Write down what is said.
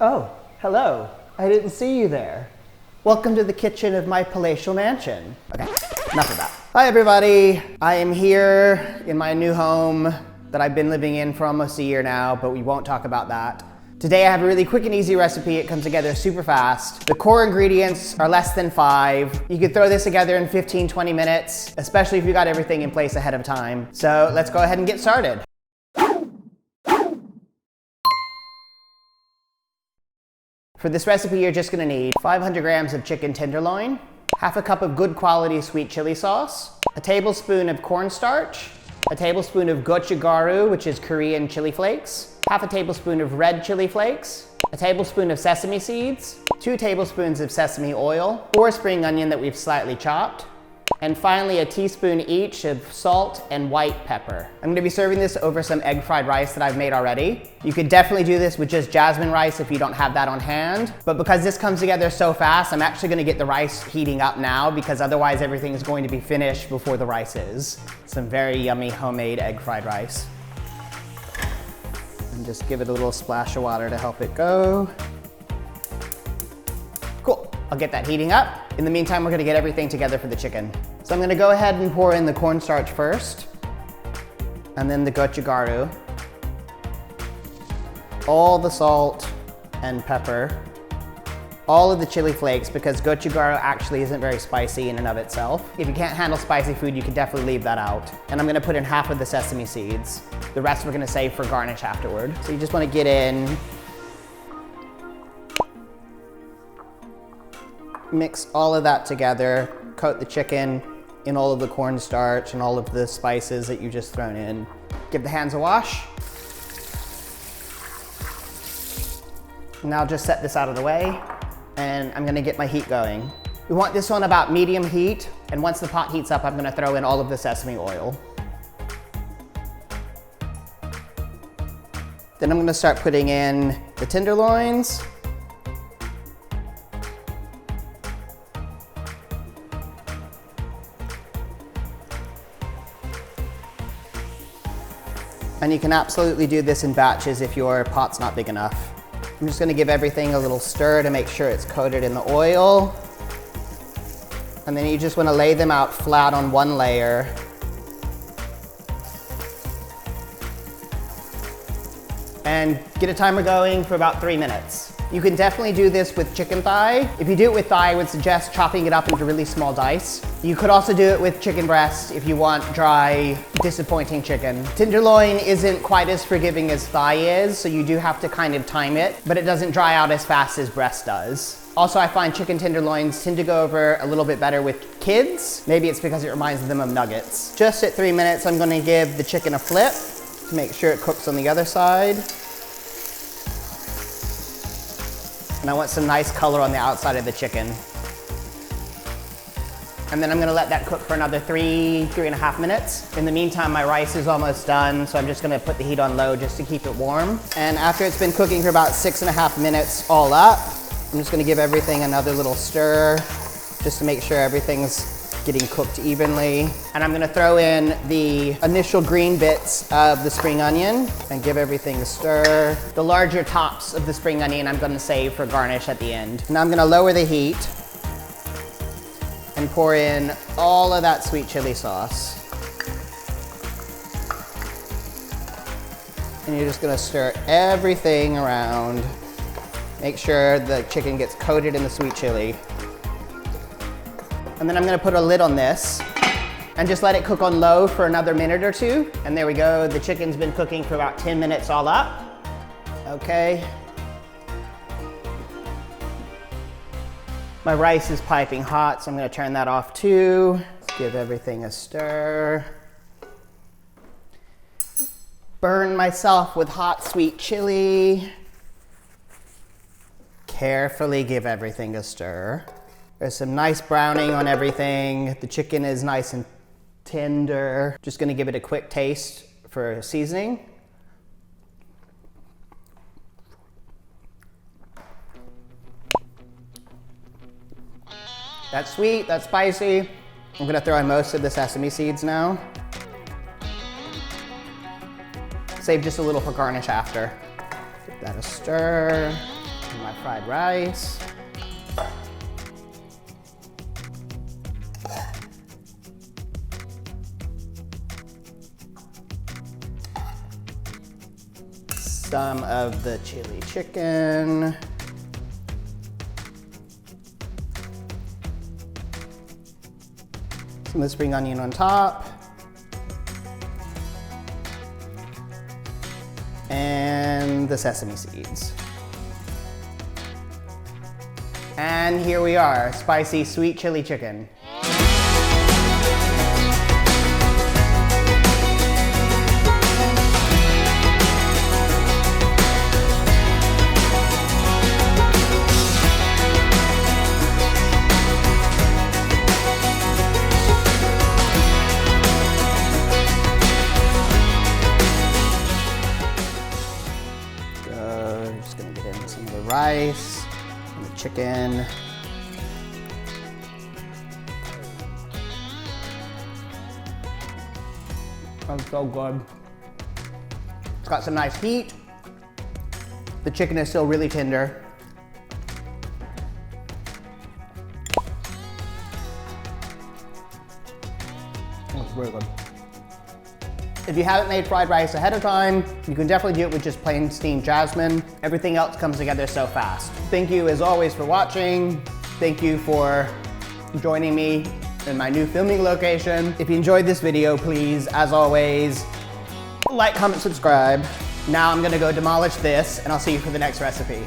Oh, hello. I didn't see you there. Welcome to the kitchen of my palatial mansion. Okay, enough of that. Hi everybody. I am here in my new home that I've been living in for almost a year now, but we won't talk about that. Today I have a really quick and easy recipe. It comes together super fast. The core ingredients are less than 5. You could throw this together in 15-20 minutes, especially if you got everything in place ahead of time. So let's go ahead and get started. For this recipe, you're just gonna need 500 grams of chicken tenderloin, half a cup of good quality sweet chili sauce, a tablespoon of cornstarch, a tablespoon of gochugaru, which is Korean chili flakes, half a tablespoon of red chili flakes, a tablespoon of sesame seeds, 2 tablespoons of sesame oil, 4 spring onion that we've slightly chopped, and finally a teaspoon each of salt and white pepper. I'm gonna be serving this over some egg fried rice that I've made already. You could definitely do this with just jasmine rice if you don't have that on hand. But because this comes together so fast, I'm actually gonna get the rice heating up now because otherwise everything is going to be finished before the rice is. Some very yummy homemade egg fried rice. And just give it a little splash of water to help it go. Cool, I'll get that heating up. In the meantime, we're gonna get everything together for the chicken. So I'm gonna go ahead and pour in the cornstarch first, and then the gochugaru, all the salt and pepper, all of the chili flakes, because gochugaru actually isn't very spicy in and of itself. If you can't handle spicy food, you can definitely leave that out. And I'm gonna put in half of the sesame seeds. The rest we're gonna save for garnish afterward. So you just wanna get in, mix all of that together, coat the chicken in all of the cornstarch and all of the spices that you just thrown in. Give the hands a wash. Now just set this out of the way, and I'm gonna get my heat going. We want this on about medium heat, and once the pot heats up, I'm gonna throw in all of the sesame oil. Then I'm gonna start putting in the tenderloins, and you can absolutely do this in batches if your pot's not big enough. I'm just gonna give everything a little stir to make sure it's coated in the oil. And then you just wanna lay them out flat on one layer. And get a timer going for about 3 minutes. You can definitely do this with chicken thigh. If you do it with thigh, I would suggest chopping it up into really small dice. You could also do it with chicken breast if you want dry, disappointing chicken. Tenderloin isn't quite as forgiving as thigh is, so you do have to kind of time it, but it doesn't dry out as fast as breast does. Also, I find chicken tenderloins tend to go over a little bit better with kids. Maybe it's because it reminds them of nuggets. Just at 3 minutes, I'm gonna give the chicken a flip to make sure it cooks on the other side. And I want some nice color on the outside of the chicken. And then I'm gonna let that cook for another 3.5 minutes. In the meantime, my rice is almost done, so I'm just gonna put the heat on low just to keep it warm. And after it's been cooking for about 6.5 minutes all up, I'm just gonna give everything another little stir just to make sure everything's getting cooked evenly. And I'm gonna throw in the initial green bits of the spring onion and give everything a stir. The larger tops of the spring onion I'm gonna save for garnish at the end. Now I'm gonna lower the heat and pour in all of that sweet chili sauce. And you're just gonna stir everything around. Make sure the chicken gets coated in the sweet chili. And then I'm gonna put a lid on this and just let it cook on low for another minute or 2. And there we go, the chicken's been cooking for about 10 minutes all up. Okay. My rice is piping hot, so I'm gonna turn that off too. Give everything a stir. Burn myself with hot sweet chili. Carefully give everything a stir. There's some nice browning on everything. The chicken is nice and tender. Just gonna give it a quick taste for seasoning. That's sweet, that's spicy. I'm gonna throw in most of the sesame seeds now. Save just a little for garnish after. Give that a stir. And my fried rice. Some of the chili chicken. Some of the spring onion on top. And the sesame seeds. And here we are, spicy sweet chili chicken. Just gonna get in some of the rice and the chicken. That's so good. It's got some nice heat. The chicken is still really tender. That's really good. If you haven't made fried rice ahead of time, you can definitely do it with just plain steamed jasmine. Everything else comes together so fast. Thank you as always for watching. Thank you for joining me in my new filming location. If you enjoyed this video, please, as always, like, comment, subscribe. Now I'm gonna go demolish this, and I'll see you for the next recipe.